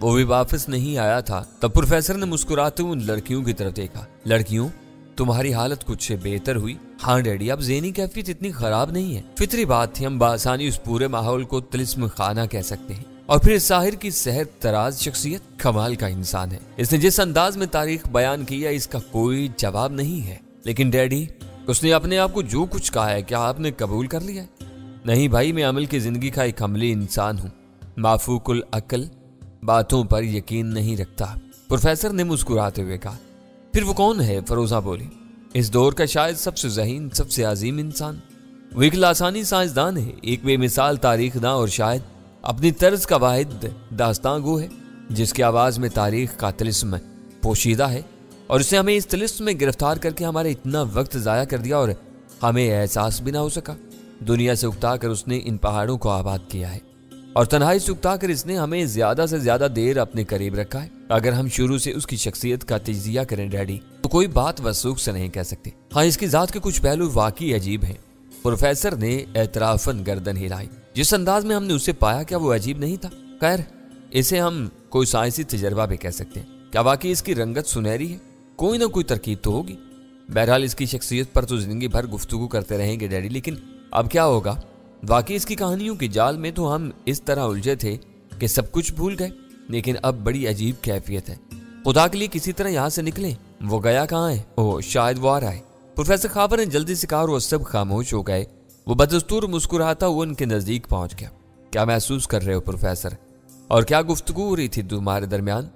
وہ بھی واپس نہیں آیا تھا۔ تب پروفیسر نے مسکراتے ہوئے ان لڑکیوں کی طرف دیکھا۔ لڑکیوں، تمہاری حالت کچھ بہتر ہوئی؟ ہاں ڈیڈی، اب ذہنی کیفیت اتنی خراب نہیں ہے۔ فطری بات تھی، ہم بآسانی اس پورے ماحول کو طلسم خانہ کہہ سکتے ہیں۔ اور پھر ساحر کی سحر تراز شخصیت کمال کا انسان ہے۔ اس نے جس انداز میں تاریخ بیان کی ہے اس کا کوئی جواب نہیں ہے۔ لیکن ڈیڈی، اس نے اپنے آپ کو جو کچھ کہا ہے کیا آپ نے قبول کر لیا ہے؟ نہیں بھائی، میں عمل کی زندگی کا ایک عملی انسان ہوں، مافوق العقل باتوں پر یقین نہیں رکھتا، پروفیسر نے مسکراتے ہوئے کہا۔ پھر وہ کون ہے؟ فروزہ بولی۔ اس دور کا شاید سب سے ذہین، سب سے عظیم انسان، وہ ایک لاسانی سائنسدان ہے، ایک بے مثال تاریخ داں اور شاید اپنی طرز کا واحد داستان گو ہے، جس کی آواز میں تاریخ کا طلسم پوشیدہ ہے، اور اس نے ہمیں اس طلسم میں گرفتار کر کے ہمارے اتنا وقت ضائع کر دیا اور ہمیں احساس بھی نہ ہو سکا۔ دنیا سے اکتا کر اس نے ان پہاڑوں کو آباد کیا ہے، اور تنہائی سے اکتا کر اس نے ہمیں زیادہ سے زیادہ دیر اپنے قریب رکھا ہے۔ اگر ہم شروع سے اس کی شخصیت کا تجزیہ کریں ڈیڈی، تو کوئی بات وثوق سے نہیں کہہ سکتے۔ ہاں، اس کی ذات کے کچھ پہلو واقعی عجیب ہیں۔ پروفیسر نے اعترافاً گردن ہلائی۔ جس انداز میں ہم نے اسے پایا، کیا وہ عجیب نہیں تھا؟ خیر، اسے ہم کوئی سائنسی تجربہ بھی کہہ سکتے ہیں۔ کیا واقعی اس کی رنگت سنہری ہے؟ کوئی نہ کوئی ترکیب تو ہوگی۔ بہرحال اس کی شخصیت پر تو زندگی بھر گفتگو کرتے رہیں گے ڈیڈی، لیکن اب کیا ہوگا؟ واقعی اس کی کہانیوں کی جال میں تو ہم اس طرح الجھے تھے کہ سب کچھ بھول گئے، لیکن اب بڑی عجیب کیفیت ہے۔ خدا کے لیے کسی طرح یہاں سے نکلیں۔ وہ گیا کہاں ہے؟ اوہ، شاید وہ آ رہا ہے۔ پروفیسر خاور نے جلدی سے کہا اور وہ سب خاموش ہو گئے۔ وہ بدستور مسکراتا ہوا ان کے نزدیک پہنچ گیا۔ کیا محسوس کر رہے ہو پروفیسر؟ اور کیا گفتگو ہو رہی تھی تمہارے درمیان؟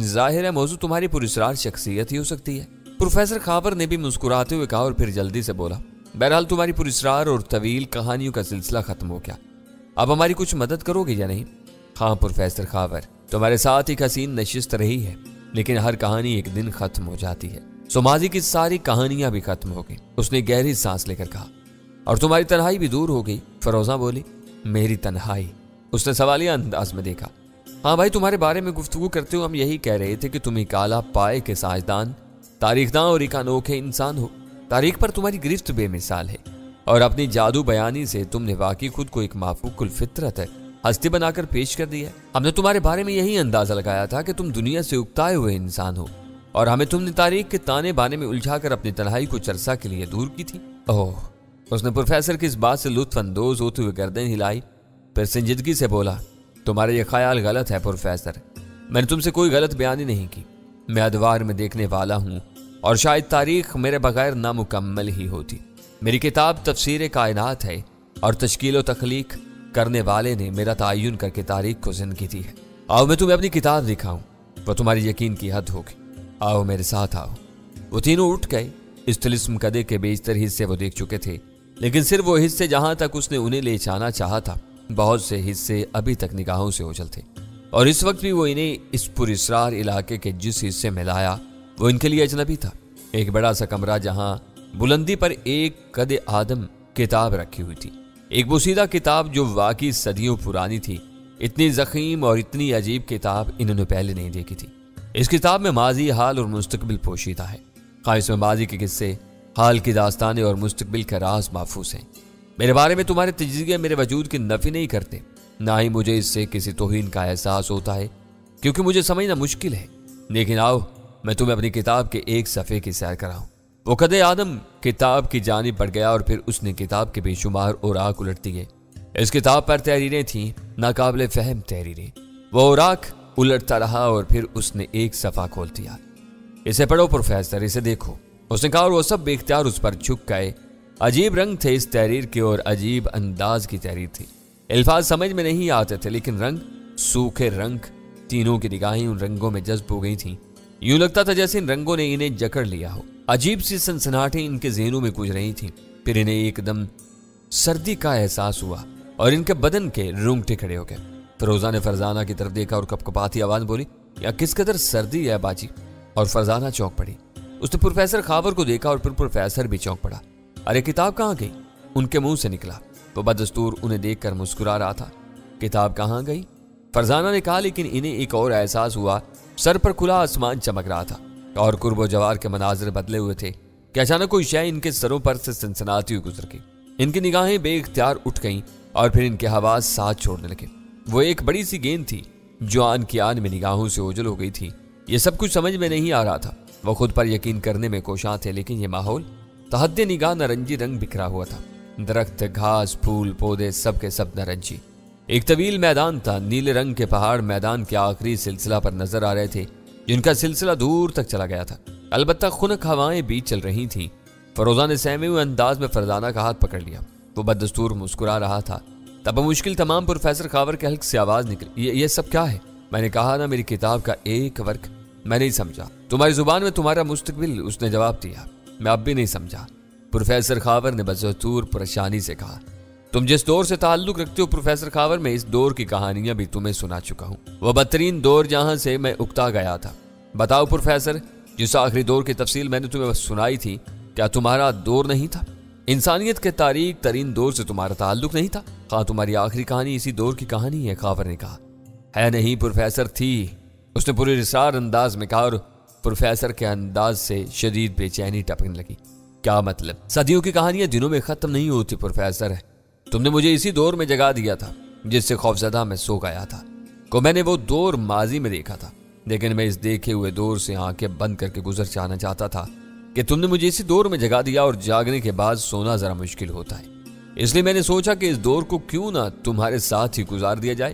ظاہر ہے موضوع تمہاری پراسرار شخصیت ہی ہو سکتی ہے۔ پروفیسر خاور نے بھی مسکراتے ہوئے کہا اور پھر جلدی سے بولا، بہرحال تمہاری پراسرار اور طویل کہانیوں کا سلسلہ ختم ہو گیا۔ اب ہماری کچھ مدد کرو گے یا نہیں؟ ہاں پروفیسر خاور، تمہارے ساتھ ایک حسین نشست رہی ہے، لیکن ہر کہانی ایک دن ختم ہو جاتی ہے، سو ماضی کی ساری کہانیاں بھی ختم ہو گئی۔ اس نے گہری سانس لے کر کہا، اور تمہاری تنہائی بھی دور ہو گئی؟ فروزہ بولی۔ میری تنہائی؟ اس نے سوالیہ انداز میں دیکھا۔ ہاں بھائی، تمہارے بارے میں گفتگو کرتے ہوئے ہم یہی کہہ رہے تھے کہ تم ایک اعلیٰ پائے کے سائنسدان، تاریخ داں اور ایک انوکھے انسان ہو۔ تاریخ پر تمہاری گرفت بے مثال ہے، اور اپنی جادو بیانی سے تم نے واقعی خود کو ایک مافوق الفطرت ہستی بنا کر پیش کر دی ہے۔ ہم نے تمہارے بارے میں یہی اندازہ لگایا تھا کہ تم دنیا سے اکتائے ہوئے انسان ہو، اور ہمیں تم نے تاریخ کے تانے بانے میں الجھا کر اپنی تنہائی کو چرسا کے لیے دور کی تھی۔ اوہ، اس نے پروفیسر کی اس بات سے لطف اندوز ہوتے ہوئے گردن ہلائی، پھر سنجیدگی سے بولا، تمہارا یہ خیال غلط ہے پروفیسر، میں نے تم سے کوئی غلط بیانی نہیں کی۔ میں ادوار میں دیکھنے والا ہوں، اور شاید تاریخ میرے بغیر نامکمل ہی ہوتی۔ میری کتاب تفسیر کائنات ہے، اور تشکیل و تخلیق کرنے والے نے میرا تعین کر کے تاریخ کو زندگی دی ہے۔ آؤ میں تمہیں اپنی کتاب دکھاؤں، وہ تمہاری یقین کی حد ہوگی۔ آؤ میرے ساتھ آؤ۔ وہ تینوں اٹھ گئے۔ اس طلسم کدے کے بیشتر حصے وہ دیکھ چکے تھے، لیکن صرف وہ حصے جہاں تک اس نے انہیں لے جانا چاہا تھا، بہت سے حصے ابھی تک نگاہوں سے اوجھل تھے، اور اس وقت بھی وہ انہیں اس پراسرار علاقے کے جس حصے میں لایا وہ ان کے لیے اجنبی تھا۔ ایک بڑا سا کمرہ جہاں بلندی پر ایک قد آدم کتاب رکھی ہوئی تھی، ایک بوسیدہ کتاب جو واقعی صدیوں پرانی تھی۔ اتنی ضخیم اور اتنی عجیب کتاب انہوں نے پہلے نہیں دیکھی تھی۔ اس کتاب میں ماضی، حال اور مستقبل پوشیدہ ہے۔ خواہ اس میں ماضی کے قصے، حال کی داستانیں اور مستقبل کا راز محفوظ ہیں۔ میرے بارے میں تمہارے تجزیے میرے وجود کی نفی نہیں کرتے، نہ ہی مجھے اس سے کسی توہین کا احساس ہوتا ہے، کیونکہ مجھے سمجھنا مشکل ہے۔ لیکن آؤ میں تمہیں اپنی کتاب کے ایک صفحے کی سیر کراؤں۔ وہ قد آدم کتاب کی جانب بڑھ گیا، اور پھر اس نے کتاب کے بے شمار اوراق الٹ دیے۔ اس کتاب پر تحریریں تھیں، ناقابل فہم تحریریں۔ وہ اوراق الٹتا رہا، اور پھر اس نے ایک صفحہ کھول دیا۔ اسے پڑھو پروفیسر، اسے دیکھو، اس نے کہا، اور وہ سب بے اختیار اس پر جھک گئے۔ عجیب رنگ تھے اس تحریر کے، اور عجیب انداز کی تحریر تھی۔ الفاظ سمجھ میں نہیں آتے تھے، لیکن رنگ، سوکھے رنگ، تینوں کی نگاہیں ان رنگوں میں جذب ہو گئی تھیں۔ یوں لگتا تھا جیسے ان رنگوں نے انہیں جکڑ لیا ہو۔ عجیب سی سنسناہٹیں ان کے ذہنوں میں گونج رہی تھیں۔ پھر انہیں ایک دم سردی کا احساس ہوا، اور ان کے بدن کے رونگٹے کھڑے ہو گئے۔ فروزہ نے فرزانہ کی طرف دیکھا اور کپکپاتی آواز بولی، یا کس قدر سردی ہے باجی؟ اور فرزانہ چونک پڑی۔ اس نے پروفیسر خاور کو دیکھا، اور پھر پروفیسر بھی چونک پڑا۔ ارے کتاب کہاں گئی؟ ان کے منہ سے نکلا۔ وہ بدستور انہیں دیکھ کر مسکرا رہا تھا۔ کتاب کہاں گئی؟ فرزانہ نے کہا، لیکن انہیں ایک اور احساس ہوا۔ سر پر کھلا آسمان چمک رہا تھا، اور قرب و جوار کے مناظر بدلے ہوئے تھے کہ اچانک کوئی شے ان کے سروں پر سے سنسناتی ہوئی گزر گئی۔ ان کی نگاہیں بے اختیار اٹھ گئیں، اور پھر ان کے حواس ساتھ چھوڑنے لگے۔ وہ ایک بڑی سی گیند تھی جو آن کی آن میں نگاہوں سے اوجھل ہو گئی تھی۔ یہ سب کچھ سمجھ میں نہیں آ رہا تھا۔ وہ خود پر یقین کرنے میں کوشاں تھے، لیکن یہ ماحول تحت نگاہ نارنجی رنگ بکھرا ہوا تھا۔ درخت، گھاس، پھول، پودے سب کے سب نارنجی۔ ایک طویل میدان تھا، نیلے رنگ کے پہاڑ میدان کے آخری سلسلہ پر نظر آ رہے تھے، جن کا سلسلہ دور تک چلا گیا تھا۔ البتہ خنک ہوائیں بھی چل رہی تھیں۔ فروزہ نے سہمے ہوئے انداز میں فرزانہ کا ہاتھ پکڑ لیا۔ وہ بددستور مسکرا رہا تھا۔ تب مشکل تمام پروفیسر خاور کے حلق سے آواز نکلی، یہ سب کیا ہے؟ میں نے کہا نا، میری کتاب کا ایک ورق۔ میں نہیں سمجھا۔ تمہاری زبان میں تمہارا مستقبل، اس نے جواب دیا۔ میں اب بھی نہیں سمجھا، پروفیسر خاور نے بدستور پریشانی سے کہا۔ تم جس دور سے تعلق رکھتے ہو پروفیسر خاور، میں اس دور کی کہانیاں بھی تمہیں سنا چکا ہوں۔ وہ بدترین دور جہاں سے میں اکتا گیا تھا۔ بتاؤ پروفیسر، جس آخری دور کی تفصیل میں نے تمہیں سنائی تھی، کیا تمہارا دور نہیں تھا؟ انسانیت کے تاریک ترین دور سے تمہارا تعلق نہیں تھا؟ ہاں، تمہاری آخری کہانی اسی دور کی کہانی ہے، خاور نے کہا۔ ہے نہیں پروفیسر، تھی، اس نے پورے رسار انداز میں کہا، اور پروفیسر کے انداز سے شدید بے چینی ٹپکنے لگی۔ کیا مطلب؟ صدیوں کی کہانیاں دنوں میں ختم نہیں ہوتی پروفیسر۔ تم نے مجھے اسی دور میں جگا دیا تھا جس سے خوفزدہ میں سو گیا تھا۔ میں نے وہ دور ماضی میں دیکھا تھا، لیکن میں اس دیکھے ہوئے دور سے آنکھیں بند کر کے گزر جانا چاہتا تھا کہ تم نے مجھے اسی دور میں جگا دیا، اور جاگنے کے بعد سونا ذرا مشکل ہوتا ہے۔ اس لیے میں نے سوچا کہ اس دور کو کیوں نہ تمہارے ساتھ ہی گزار دیا جائے۔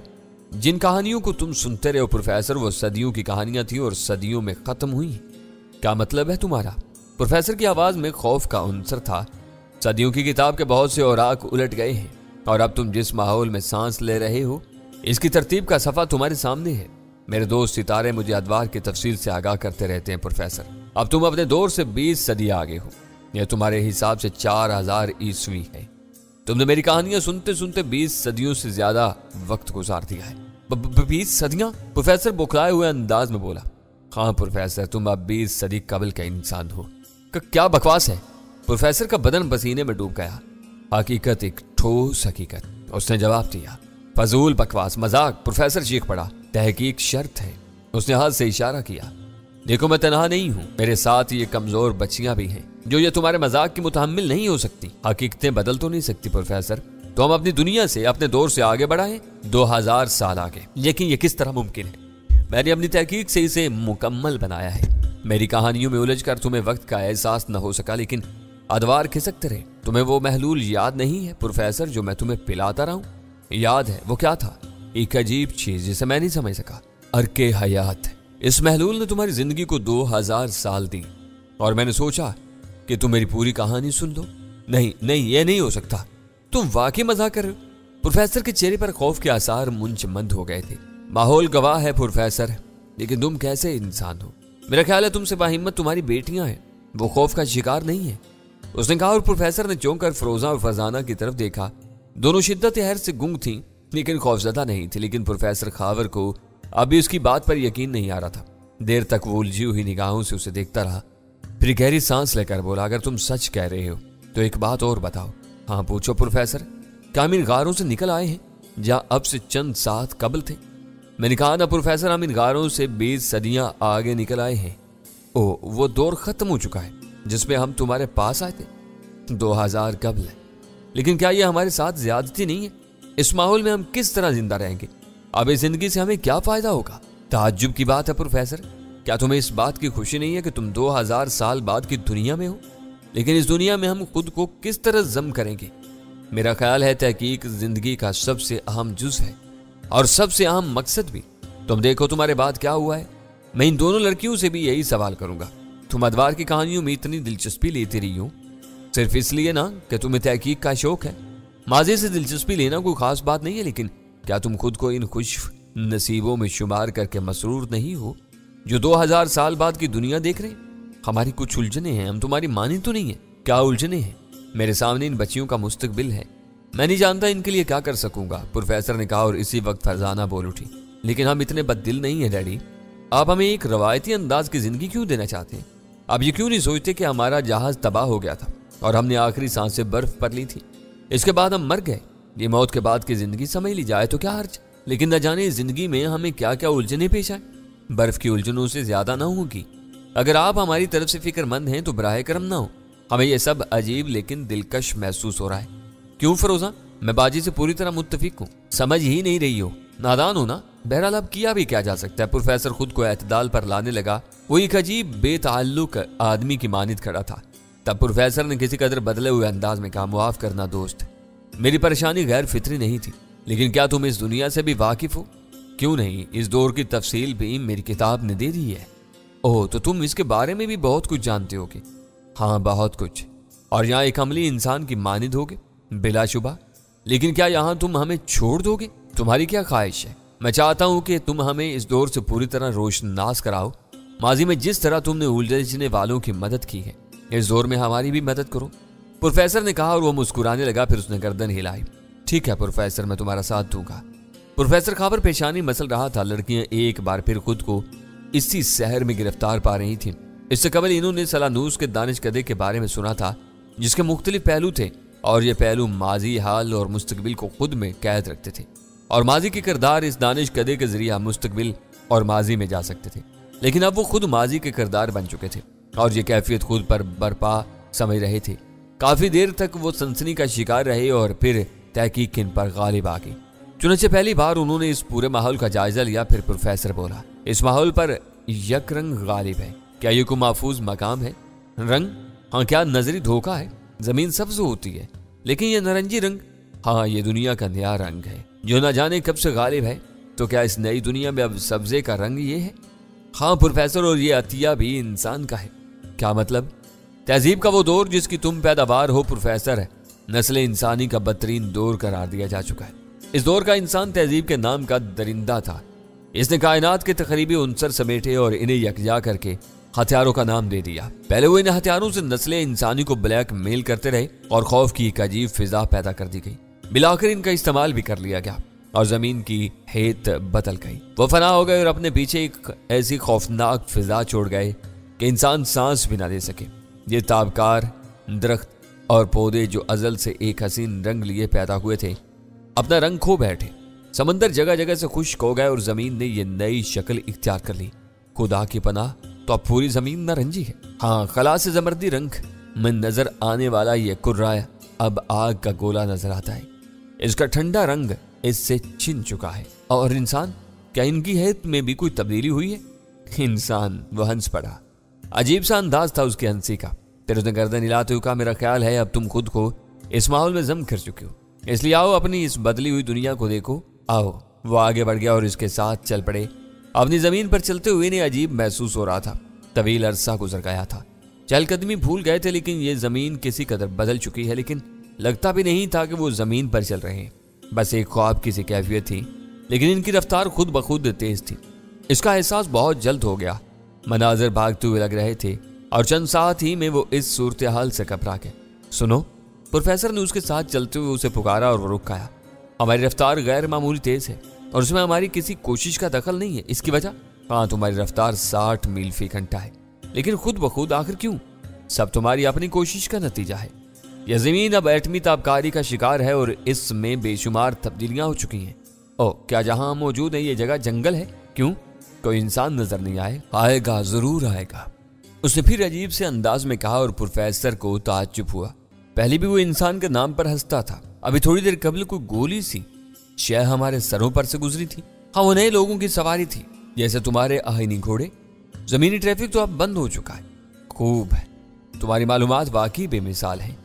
جن کہانیوں کو تم سنتے رہے ہو پروفیسر، وہ صدیوں کی کہانیاں تھیں اور صدیوں میں ختم ہوئی۔ کیا مطلب ہے تمہارا؟ پروفیسر کی آواز میں خوف کا عنصر تھا۔ صدیوں کی کتاب کے بہت سے اوراق الٹ گئے ہیں، اور اب تم جس ماحول میں سانس لے رہے ہو، اس کی ترتیب کا صفحہ تمہارے سامنے ہے۔ میرے دوست ستارے مجھے ادوار کی تفصیل سے آگاہ کرتے رہتے ہیں پروفیسر۔ اب تم اپنے دور سے 20 صدی آگے ہو۔ یہ تمہارے حساب سے 4000 عیسوی ہے۔ تم نے میری کہانیاں سنتے سنتے 20 صدیوں سے زیادہ وقت گزار دیا ہے۔ 20 صدیاں؟ پروفیسر بکھلائے ہوئے انداز میں بولا۔ ہاں پروفیسر، تم اب 20 صدی قبل کا انسان ہو۔ کیا بکواس ہے؟ پروفیسر کا بدن پسینے میں ڈوب گیا۔ حقیقت ایک ٹھوس حقیقت، اس نے جواب دیا۔ فضول بکواس، مذاق، پروفیسر چیخ پڑا۔ تحقیق شرط ہے، اس نے ہاتھ سے اشارہ کیا۔ دیکھو، میں تنہا نہیں ہوں، میرے ساتھ یہ کمزور بچیاں بھی ہیں جو یہ تمہارے مذاق کی متحمل نہیں ہو سکتی۔ حقیقتیں بدل تو نہیں سکتی پروفیسر، تو ہم اپنی دنیا سے، اپنے دور سے آگے بڑھائیں، 2000 سال آگے۔ لیکن یہ کس طرح ممکن ہے؟ میں نے اپنی تحقیق سے اسے مکمل بنایا ہے۔ میری کہانیوں میں الجھ کر تمہیں وقت کا احساس نہ ہو سکا، لیکن ادوار کھسکتے رہے۔ تمہیں وہ محلول یاد نہیں ہے پروفیسر جو میں تمہیں پلاتا رہا ہوں؟ یاد ہے۔ وہ کیا تھا؟ ایک عجیب چیز جسے میں نہیں سمجھ سکا۔ ارک حیات۔ اس محلول نے تمہاری زندگی کو 2000 سال دی، اور میں نے سوچا کہ تم میری پوری کہانی سن لو۔ نہیں، یہ نہیں ہو سکتا۔ تم واقعی مزاق کر رہے ہو؟ پروفیسر کے چہرے پر خوف کے آثار منجمد ہو گئے تھے۔ ماحول گواہ ہے پروفیسر، لیکن تم کیسے انسان ہو؟ میرا خیال ہے تم سے باہمت تمہاری بیٹیاں ہیں، وہ خوف کا شکار نہیں ہے، اس نے کہا، اور پروفیسر نے چونک کر فروزہ اور فرزانہ کی طرف دیکھا۔ دونوں شدت حیرت سے گنگ تھیں، لیکن خوفزدہ نہیں تھی۔ لیکن پروفیسر خاور کو ابھی اس کی بات پر یقین نہیں آ رہا تھا۔ دیر تک وہ الجھی ہوئی نگاہوں سے اسے دیکھتا رہا، پھر گہری سانس لے کر بولا، اگر تم سچ کہہ رہے ہو تو ایک بات اور بتاؤ۔ ہاں پوچھو پروفیسر، کیا ہم ان غاروں سے نکل آئے ہیں جہاں اب سے چند ساتھ قبل تھے؟ میں نے کہا نا پروفیسر، ہم ان غاروں سے 20 صدیاں آگے نکل آئے ہیں۔ وہ دور ختم ہو چکا ہے جس میں ہم تمہارے پاس آئے تھے، 2000 قبل ہے۔ لیکن کیا یہ ہمارے ساتھ زیادتی نہیں ہے؟ اس ماحول میں ہم کس طرح زندہ رہیں گے؟ اب اس زندگی سے ہمیں کیا فائدہ ہوگا؟ تعجب کی بات ہے پروفیسر، کیا تمہیں اس بات کی خوشی نہیں ہے کہ تم 2000 سال بعد کی دنیا میں ہو؟ لیکن اس دنیا میں ہم خود کو کس طرح ضم کریں گے؟ میرا خیال ہے تحقیق زندگی کا سب سے اہم جز ہے، اور سب سے اہم مقصد بھی۔ تم دیکھو تمہارے بعد کیا ہوا ہے۔ میں ان دونوں لڑکیوں سے بھی یہی سوال کروں گا، تم ادوار کی کہانیوں میں اتنی دلچسپی لیتی رہی ہو صرف اس لیے نا کہ تمہیں تحقیق کا شوق ہے۔ ماضی سے دلچسپی لینا کوئی خاص بات نہیں ہے، لیکن کیا تم خود کو ان خوش نصیبوں میں شمار کر کے مسرور نہیں ہو جو 2000 سال بعد کی دنیا دیکھ رہے ہیں؟ ہماری کچھ الجھنیں ہیں، ہم تمہاری مانی تو نہیں ہیں؟ کیا الجھنیں ہیں؟ میرے سامنے ان بچیوں کا مستقبل ہے، میں نہیں جانتا ان کے لیے کیا کر سکوں گا، پروفیسر نے کہا، اور اسی وقت فرزانہ بول اٹھی، لیکن ہم اتنے بد دل نہیں ہیں ڈیڈی، آپ ہمیں ایک روایتی انداز کی زندگی کیوں دینا چاہتے ہیں؟ اب یہ کیوں نہیں سوچتے کہ ہمارا جہاز تباہ ہو گیا تھا اور ہم نے آخری سانسیں برف پر لی تھی، اس کے بعد ہم مر گئے، یہ موت کے بعد کی زندگی سمجھ لی جائے تو کیا حرج؟ لیکن نہ جانے اس زندگی میں ہمیں کیا کیا الجھنیں پیش آئیں، برف کی الجھنوں سے زیادہ نہ ہوگی۔ اگر آپ ہماری طرف سے فکر مند ہیں تو براہ کرم نہ ہو، ہمیں یہ سب عجیب لیکن دلکش محسوس ہو رہا ہے۔ کیوں فروزہ؟ میں باجی سے پوری طرح متفق ہوں، سمجھ ہی نہیں رہی ہو، نادان ہو نا؟ بہرحال اب کیا بھی کیا جا سکتا ہے۔ پروفیسر خود کو اعتدال پر لانے لگا۔ وہ ایک عجیب بے تعلق آدمی کی مانند کھڑا تھا۔ تب پروفیسر نے کسی قدر بدلے ہوئے انداز میں کہا، معاف کرنا دوست، میری پریشانی غیر فطری نہیں تھی، لیکن کیا تم اس دنیا سے بھی واقف ہو؟ کیوں نہیں، اس دور کی تفصیل بھی میری کتاب نے دے دی ہے۔ اوہ، تو تم اس کے بارے میں بھی بہت کچھ جانتے ہوگے؟ ہاں، بہت کچھ، اور یہاں ایک عملی انسان کی مانند ہوگے بلا شبہ۔ لیکن کیا یہاں تم ہمیں چھوڑ دو گے؟ تمہاری کیا خواہش ہے؟ میں چاہتا ہوں کہ تم ہمیں اس دور سے پوری طرح روشناس کراؤ۔ ماضی میں جس طرح تم نے الجھنے والوں کی مدد کی ہے، اس دور میں ہماری بھی مدد کرو، پروفیسر نے کہا، اور وہ مسکرانے لگا۔ پھر اس نے گردن ہلائی۔ ٹھیک ہے پروفیسر، میں تمہارا ساتھ دوں گا۔ پروفیسر خابر پیشانی مسل رہا تھا۔ لڑکیاں ایک بار پھر خود کو اسی شہر میں گرفتار پا رہی تھیں۔ اس سے قبل انہوں نے سلانوس کے دانش کدے کے بارے میں سنا تھا، جس کے مختلف پہلو تھے، اور یہ پہلو ماضی، حال اور مستقبل کو خود میں قید رکھتے تھے، اور ماضی کے کردار اس دانش کدے کے ذریعہ مستقبل اور ماضی میں جا سکتے تھے۔ لیکن اب وہ خود ماضی کے کردار بن چکے تھے، اور یہ کیفیت خود پر برپا سمجھ رہے تھے۔ کافی دیر تک وہ سنسنی کا شکار رہے، اور پھر تحقیق ان پر غالب آ گئی۔ چنانچہ پہلی بار انہوں نے اس پورے ماحول کا جائزہ لیا۔ پھر پروفیسر بولا، اس ماحول پر یک رنگ غالب ہے، کیا یہ کوئی محفوظ مقام ہے؟ رنگ؟ ہاں، کیا نظری دھوکہ ہے؟ زمین سبز ہوتی ہے، لیکن یہ نارنجی رنگ؟ ہاں، یہ دنیا کا نیا رنگ ہے جو نہ جانے کب سے غالب ہے۔ تو کیا اس نئی دنیا میں اب سبزے کا رنگ یہ ہے؟ ہاں پروفیسر، اور یہ عطیہ بھی انسان کا ہے۔ کیا مطلب؟ تہذیب کا وہ دور جس کی تم پیداوار ہو پروفیسر، ہے نسل انسانی کا بدترین دور قرار دیا جا چکا ہے۔ اس دور کا انسان تہذیب کے نام کا درندہ تھا۔ اس نے کائنات کے تقریبی عنصر سمیٹے اور انہیں یکجا کر کے ہتھیاروں کا نام دے دیا۔ پہلے وہ ان ہتھیاروں سے نسل انسانی کو بلیک میل کرتے رہے، اور خوف کی ایک عجیب فضا پیدا کر دی گئی۔ بلاخر ان کا استعمال بھی کر لیا گیا، اور زمین کی ہیت بدل گئی۔ وہ فنا ہو گئے اور اپنے پیچھے ایک ایسی خوفناک فضا چھوڑ گئے کہ انسان سانس بھی نہ لے سکے۔ یہ تابکار درخت اور پودے جو ازل سے ایک حسین رنگ لیے پیدا ہوئے تھے، اپنا رنگ کھو بیٹھے۔ سمندر جگہ جگہ سے خشک ہو گئے، اور زمین نے یہ نئی شکل اختیار کر لی۔ خدا کی پناہ، تو اب پوری زمین نارنجی ہے۔ ہاں، خلا سے زمردی رنگ میں نظر آنے والا یہ کرہ اب آگ کا گولا نظر آتا ہے۔ اس کا ٹھنڈا رنگ اس سے چھن چکا ہے۔ اور انسان، کیا ان کی حیت میں بھی کوئی تبدیلی ہوئی ہے؟ انسان، وہ ہنس پڑا۔ عجیب سا انداز تھا اس کی ہنسی کا۔ پھر اس نے گردن ہلاتے ہوئے کہا، میرا خیال ہے اب تم خود کو اس ماحول میں ضم کر چکے ہو، اس لیے آؤ اپنی اس بدلی ہوئی دنیا کو دیکھو۔ آؤ۔ وہ آگے بڑھ گیا اور اس کے ساتھ چل پڑے۔ اپنی زمین پر چلتے ہوئے انہیں عجیب محسوس ہو رہا تھا۔ طویل عرصہ گزر گیا تھا، چہل قدمی بھول گئے تھے، لیکن یہ زمین کسی قدر بدل چکی ہے، لیکن لگتا بھی نہیں تھا کہ وہ زمین پر چل رہے ہیں۔ بس ایک خواب کی سی کیفیت تھی، لیکن ان کی رفتار خود بخود تیز تھی۔ اس کا احساس بہت جلد ہو گیا۔ مناظر بھاگتے ہوئے لگ رہے تھے، اور چند ساتھ ہی میں وہ اس صورتحال سے گھبرا گئے۔ سنو، پروفیسر نے اس کے ساتھ چلتے ہوئے اسے پکارا، اور وہ رک گیا۔ ہماری رفتار غیر معمولی تیز ہے، اور اس میں ہماری کسی کوشش کا دخل نہیں ہے۔ اس کی وجہ؟ ہاں، تمہاری رفتار 60 میل فی گھنٹہ ہے، لیکن خود بخود آخر کیوں؟ سب تمہاری اپنی کوشش کا نتیجہ ہے۔ یہ زمین اب ایٹمی تابکاری کا شکار ہے، اور اس میں بے شمار تبدیلیاں ہو چکی ہیں۔ او، کیا جہاں ہم موجود ہیں یہ جگہ جنگل ہے؟ کیوں؟ کوئی انسان نظر نہیں آئے؟ آئے گا، ضرور آئے گا، اس نے پھر عجیب سے انداز میں کہا، اور پروفیسر کو تعجب ہوا۔ پہلے بھی وہ انسان کے نام پر ہنستا تھا، ابھی تھوڑی دیر قبل کوئی گولی سی شہ ہمارے سروں پر سے گزری تھی۔ ہاں، وہ نئے لوگوں کی سواری تھی، جیسے تمہارے آہنی گھوڑے۔ زمینی ٹریفک تو اب بند ہو چکا ہے۔ خوب ہے، تمہاری معلومات واقعی بے مثال ہیں۔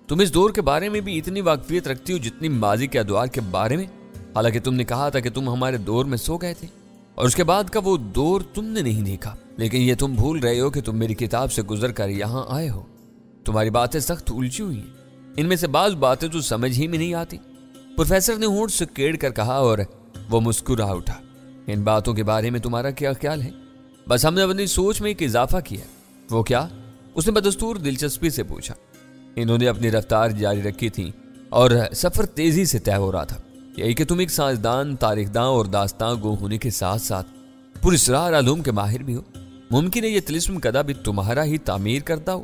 تم اس دور کے بارے میں بھی اتنی واقفیت رکھتی ہو جتنی ماضی کے ادوار کے بارے میں، حالانکہ تم نے کہا تھا کہ تم ہمارے دور میں سو گئے تھے، اور اس کے بعد کا وہ دور تم نے نہیں دیکھا۔ لیکن یہ تم بھول رہے ہو کہ تم میری کتاب سے گزر کر یہاں آئے ہو۔ تمہاری باتیں سخت الجھی ہوئی ہیں، ان میں سے بعض باتیں تو سمجھ ہی میں نہیں آتی۔ پروفیسر نے ہونٹ سے کیڑ کر کہا، اور وہ مسکرا اٹھا۔ ان باتوں کے بارے میں تمہارا کیا خیال ہے؟ بس ہم نے اپنی سوچ میں ایک اضافہ کیا۔ وہ کیا؟ اس نے بدستور دلچسپی سے پوچھا۔ انہوں نے اپنی رفتار جاری رکھی تھی، اور سفر تیزی سے طے ہو رہا تھا۔ یہی کہ تم ایک سائنسدان، تاریخ داں اور داستان گو ہونے کے ساتھ ساتھ پراسرار علوم کے ماہر بھی ہو۔ ممکن ہے یہ طلسم کدا بھی تمہارا ہی تعمیر کرتا ہو،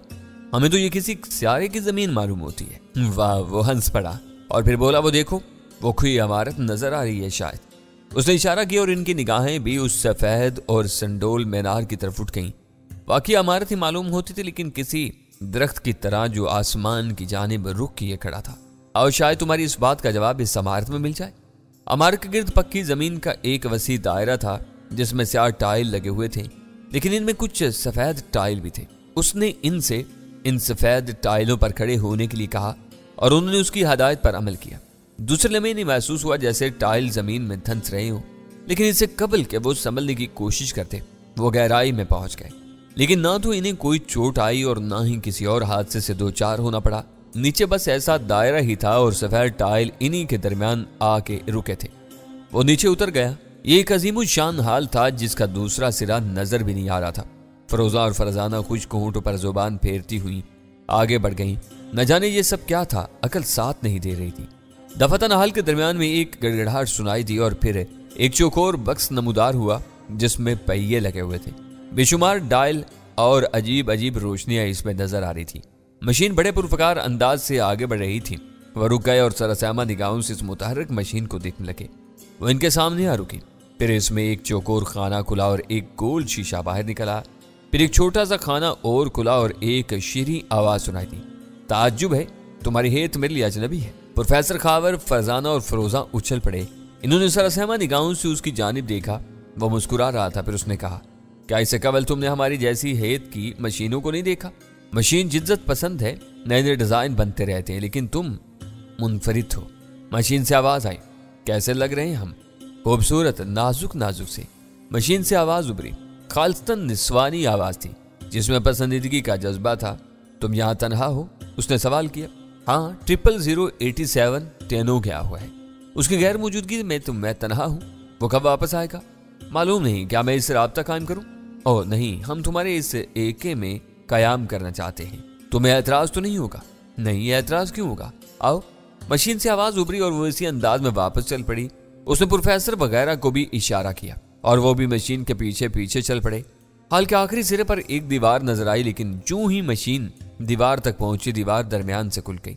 ہمیں تو یہ کسی سیارے کی زمین معلوم ہوتی ہے۔ واہ، وہ ہنس پڑا، اور پھر بولا، وہ دیکھو، وہ کوئی عمارت نظر آ رہی ہے شاید۔ اس نے اشارہ کیا، اور ان کی نگاہیں بھی اس سفید اور سنڈول مینار کی طرف اٹھ گئیں۔ واقعی عمارت ہی معلوم ہوتی تھی، لیکن کسی درخت کی طرح جو آسمان کی جانب رخ کیے کھڑا تھا۔ اور شاید تمہاری اس بات کا جواب اس عمارت میں مل جائے۔ عمارت کے گرد پکی زمین کا ایک وسیع دائرہ تھا جس میں سیاہ ٹائل لگے ہوئے تھے، لیکن ان میں کچھ سفید ٹائل بھی تھے۔ اس نے ان سفید ٹائلوں پر کھڑے ہونے کے لیے کہا اور انہوں نے اس کی ہدایت پر عمل کیا۔ دوسرے لمحے انہیں محسوس ہوا جیسے ٹائل زمین میں دھنس رہے ہوں، لیکن اس سے قبل کہ وہ سنبھلنے کی کوشش کرتے وہ گہرائی میں پہنچ گئے۔ لیکن نہ تو انہیں کوئی چوٹ آئی اور نہ ہی کسی اور حادثے سے دوچار ہونا پڑا۔ نیچے بس ایسا دائرہ ہی تھا اور سفید ٹائل انہی کے درمیان آ کے رکے تھے۔ وہ نیچے اتر گیا۔ یہ ایک عظیم الشان حال تھا جس کا دوسرا سرا نظر بھی نہیں آ رہا تھا۔ فروزہ اور فرزانہ خشک ہونٹوں پر زبان پھیرتی ہوئی آگے بڑھ گئیں۔ نہ جانے یہ سب کیا تھا، عقل ساتھ نہیں دے رہی تھی۔ دفاتر حال کے درمیان میں ایک گڑگڑاہٹ سنائی دی اور پھر ایک چوکور بکس نمودار ہوا جس میں پہیے لگے ہوئے تھے۔ بے شمار ڈائل اور عجیب روشنیاں اس میں نظر آ رہی تھی۔ مشین بڑے پرفکار انداز سے آگے بڑھ رہی تھی۔ وہ رک گئے اور سرسامہ نگاہوں سے اس متحرک مشین کو دیکھنے لگے۔ وہ ان کے سامنے آ رکی۔ پھر اس میں ایک چوکور خانہ کھلا اور ایک گول شیشہ باہر نکلا۔ پھر ایک چھوٹا سا خانہ اور کھلا اور ایک شیریں آواز سنائی دی۔ تعجب ہے، تمہاری ہیت میرے لیے اجنبی ہے۔ پروفیسر خاور، فرزانہ اور فروزہ اچھل پڑے۔ انہوں نے سرسامہ نگاہوں سے اس کی جانب دیکھا۔ وہ مسکرا رہا تھا۔ پھر اس نے کہا، کیا اس سے قبل تم نے ہماری جیسی ہیت کی مشینوں کو نہیں دیکھا؟ مشین جدت پسند ہے، نئے ڈیزائن بنتے رہتے ہیں، لیکن تم منفرد ہو۔ مشین سے آواز آئی، کیسے لگ رہے ہیں ہم؟ خوبصورت، نازک سے۔ مشین سے آواز ابری، خالصتاً نسوانی آواز تھی جس میں پسندیدگی کا جذبہ تھا۔ تم یہاں تنہا ہو؟ اس نے سوال کیا۔ ہاں، 00087 ٹینو گیا ہوا ہے۔ اس کی غیر موجودگی میں میں تنہا ہوں۔ وہ کب واپس آئے گا؟ معلوم نہیں۔ کیا میں اس سے رابطہ قائم کروں؟ اوہ نہیں، ہم تمہارے اس ایکے میں قیام کرنا چاہتے ہیں۔ تمہیں اعتراض تو نہیں ہوگا؟ نہیں، اعتراض کیوں ہوگا؟ آؤ۔ مشین سے آواز ابری اور وہ اسی انداز میں واپس چل پڑی۔ اس نے پروفیسر وغیرہ کو بھی اشارہ کیا اور وہ بھی مشین کے پیچھے چل پڑے۔ حال کے آخری سرے پر ایک دیوار نظر آئی، لیکن جو ہی مشین دیوار تک پہنچی، دیوار درمیان سے کھل گئی۔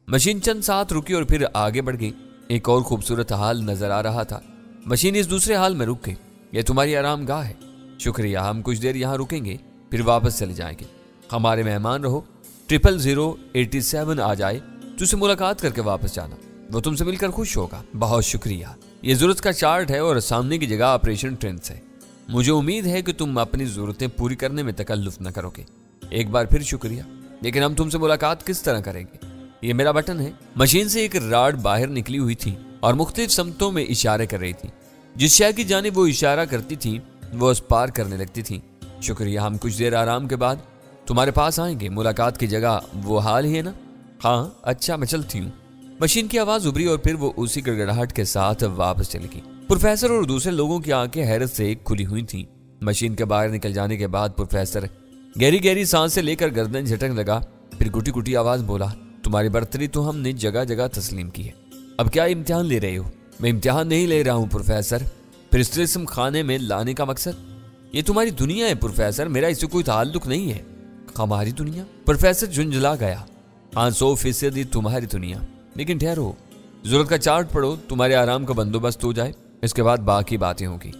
مشین چند ساتھ رکی اور پھر آگے بڑھ گئی۔ ایک اور خوبصورت حال نظر آ رہا تھا۔ مشین اس دوسرے حال میں رک گئی۔ یہ تمہاری آرام گاہ ہے۔ شکریہ، ہم کچھ دیر یہاں رکیں گے، پھر واپس چلے جائیں گے۔ ہمارے مہمان رہو۔ 00087 آ جائے تو اسے ملاقات کر کے واپس جانا، وہ تم سے مل کر خوش ہوگا۔ بہت شکریہ۔ یہ ضرورت کا چارٹ ہے اور سامنے کی جگہ آپریشن ٹرینس ہے۔ مجھے امید ہے کہ تم اپنی ضرورتیں پوری کرنے میں تکلف نہ کرو گے۔ ایک بار پھر شکریہ، لیکن ہم تم سے ملاقات کس طرح کریں گے؟ یہ میرا بٹن ہے۔ مشین سے ایک راڈ باہر نکلی ہوئی تھی اور مختلف سمتوں میں اشارے کر رہی تھی۔ جس شے کی جانب وہ اشارہ کرتی تھی وہ اس پار کرنے لگتی تھی۔ شکریہ، ہم کچھ دیر آرام کے بعد تمہارے پاس آئیں گے۔ ملاقات کی جگہ وہ حال ہی ہے نا؟ ہاں، اچھا، میں چلتی ہوں۔ مشین کی آواز ابری اور پھر وہ اسی گڑگڑاہٹ کے ساتھ واپس چلی گئی۔ پروفیسر اور دوسرے لوگوں کی آنکھیں حیرت سے کھلی ہوئی تھیں۔ مشین کے باہر نکل جانے کے بعد پروفیسر گہری سانسیں لے کر گردن جھٹکنے لگا۔ پھر گٹی آواز بولا، تمہاری برتری تو ہم نے جگہ جگہ تسلیم کی ہے۔ اب کیا امتحان لے رہے ہو؟ میں امتحان نہیں لے رہا ہوں پروفیسر۔ پھر اس طلسم خانے میں لانے کا مقصد؟ یہ تمہاری دنیا ہے پروفیسر، میرا اس سے کوئی تعلق نہیں ہے۔ ہماری دنیا؟ پروفیسر جھنجھلا گیا۔ ہاں، 100% تمہاری دنیا، لیکن ٹھہرو، ضرورت کا چارٹ پڑھو، تمہارے آرام کا بندوبست ہو جائے، اس کے بعد باقی باتیں ہوں گی۔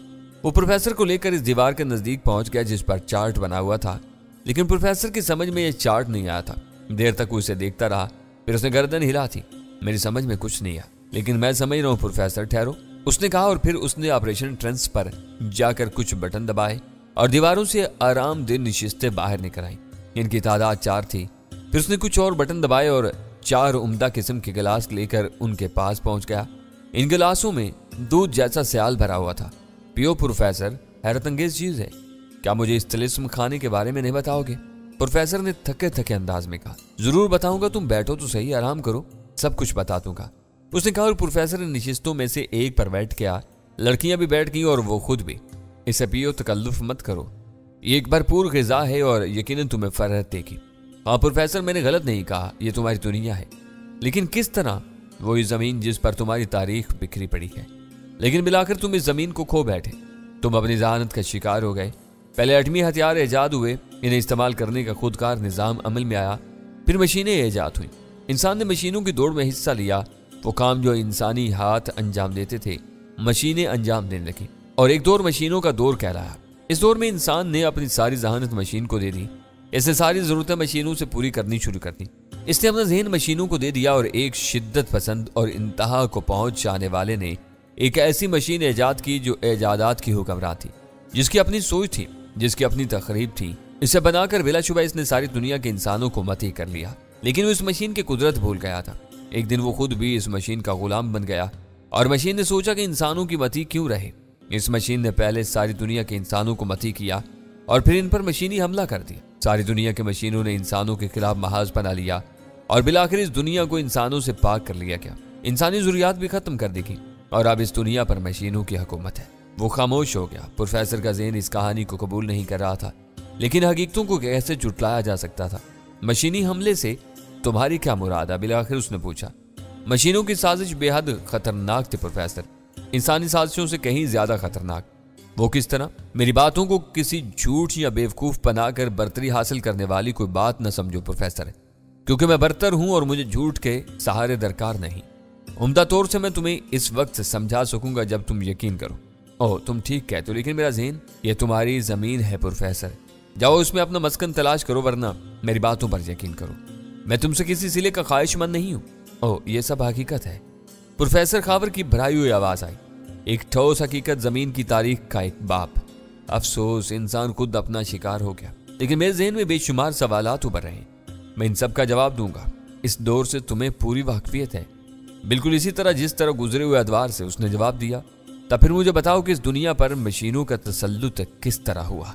وہ پروفیسر کو لے کر اس دیوار کے نزدیک پہنچ گیا جس پر چارٹ بنا ہوا تھا، لیکن پروفیسر کی سمجھ میں یہ چارٹ نہیں آیا تھا۔ دیر تک اسے دیکھتا رہا، پھر اس نے گردن ہلا تھی۔ میری سمجھ میں کچھ نہیں آیا، لیکن میں سمجھ رہا ہوں پروفیسر، ٹھہرو، اس نے کہا، اور پھر اس نے آپریشن ٹرنس پر جا کر کچھ بٹن دبائے اور دیواروں سے آرام دہ نشستیں باہر نکل آئیں۔ ان کی تعداد 4 تھی۔ پھر اس نے کچھ اور بٹن دبائے اور 4 عمدہ قسم کے گلاس لے کر ان کے پاس پہنچ گیا۔ ان گلاسوں میں دودھ جیسا سیال بھرا ہوا تھا۔ پیو پروفیسر، حیرت انگیز چیز ہے۔ کیا مجھے اس طلسم خانے کے بارے میں نہیں بتاؤ گے؟ پروفیسر نے تھکے انداز میں کہا۔ ضرور بتاؤں گا، تم بیٹھو تو صحیح، آرام کرو، سب کچھ بتا دوں گا، اس نے کہا، اور پروفیسر نے نشستوں میں سے ایک پر بیٹھ گیا۔ لڑکیاں بھی بیٹھ گئیں اور وہ خود بھی۔ اسے پیو، تکلف مت کرو، یہ ایک بھرپور غذا ہے اور یقیناً تمہیں فرحت دے گی۔ ہاں پروفیسر، میں نے غلط نہیں کہا، یہ تمہاری دنیا ہے، لیکن کس طرح؟ وہی زمین جس پر تمہاری تاریخ بکھری پڑی ہے، لیکن ملا کر تم اس زمین کو کھو بیٹھے۔ تم اپنی ذہانت کا شکار ہو گئے۔ پہلے ایٹمی ہتھیار ایجاد ہوئے، انہیں استعمال کرنے کا خودکار نظام عمل میں آیا، پھر مشینیں ایجاد ہوئیں۔ انسان نے مشینوں کی دوڑ میں حصہ لیا۔ وہ کام جو انسانی ہاتھ انجام دیتے تھے مشینیں انجام دینے لگیں، اور ایک دور مشینوں کا دور کہلایا۔ اس دور میں انسان نے اپنی ساری ذہانت مشین کو دے دی۔ اس نے ساری ضرورتیں مشینوں سے پوری کرنی شروع کر دی۔ اس نے اپنا ذہن مشینوں کو دے دیا، اور ایک شدت پسند اور انتہا کو پہنچ جانے والے نے ایک ایسی مشین ایجاد کی جو ایجادات کی حکمراں تھی، جس کی اپنی سوچ تھی، جس کی اپنی تقریب تھی۔ اسے بنا کر بلا شبہ اس نے ساری دنیا کے انسانوں کو مطیع کر لیا، لیکن وہ اس مشین کی قدرت بھول گیا تھا۔ ایک دن وہ خود بھی اس مشین کا غلام بن گیا، اور مشین نے سوچا کہ انسانوں کی مطیع کیوں رہے۔ اس مشین نے پہلے ساری دنیا کے انسانوں کو مطیع کیا اور پھر ان پر مشینی حملہ کر دیا۔ ساری دنیا کے مشینوں نے انسانوں کے خلاف محاذ بنا لیا اور بالآخر اس دنیا کو انسانوں سے پاک کر لیا گیا۔ انسانی ضروریات بھی ختم کر دی گئی اور اب اس دنیا پر مشینوں کی حکومت ہے۔ وہ خاموش ہو گیا۔ پروفیسر کا ذہن اس کہانی کو قبول نہیں کر رہا تھا، لیکن حقیقتوں کو کیسے جھٹلایا جا سکتا تھا؟ مشینی حملے سے تمہاری کیا مراد ہے؟ بالآخر اس نے پوچھا۔ مشینوں کی سازش بے حد خطرناک تھی پروفیسر، انسانی سازشوں سے کہیں زیادہ خطرناک۔ وہ کس طرح؟ میری باتوں کو کسی جھوٹ یا بیوقوف بنا کر برتری حاصل کرنے والی کوئی بات نہ سمجھو پروفیسر، کیونکہ میں برتر ہوں اور مجھے جھوٹ کے سہارے درکار نہیں۔ عمدہ طور سے میں تمہیں اس وقت سمجھا سکوں گا جب تم یقین کرو۔ اوہ تم ٹھیک کہتے ہو، لیکن میرا ذہن، یہ تمہاری زمین ہے پروفیسر، جاؤ اس میں اپنا مسکن تلاش کرو، ورنہ میری باتوں پر یقین کرو۔ میں تم سے کسی صلے کا خواہش مند نہیں ہوں۔ اوہ یہ سب حقیقت ہے۔ پروفیسر خاور کی بھرائی ہوئی آواز آئی۔ ایک ٹھوس حقیقت، زمین کی تاریخ کا ایک باب۔ افسوس، انسان خود اپنا شکار ہو گیا، لیکن میرے ذہن میں بے شمار سوالات ابھر رہے ہیں۔ میں ان سب کا جواب دوں گا۔ اس دور سے تمہیں پوری واقفیت ہے، بالکل اسی طرح جس طرح گزرے ہوئے ادوار سے اس نے جواب دیا۔ تب پھر مجھے بتاؤ کہ اس دنیا پر مشینوں کا تسلط کس طرح ہوا؟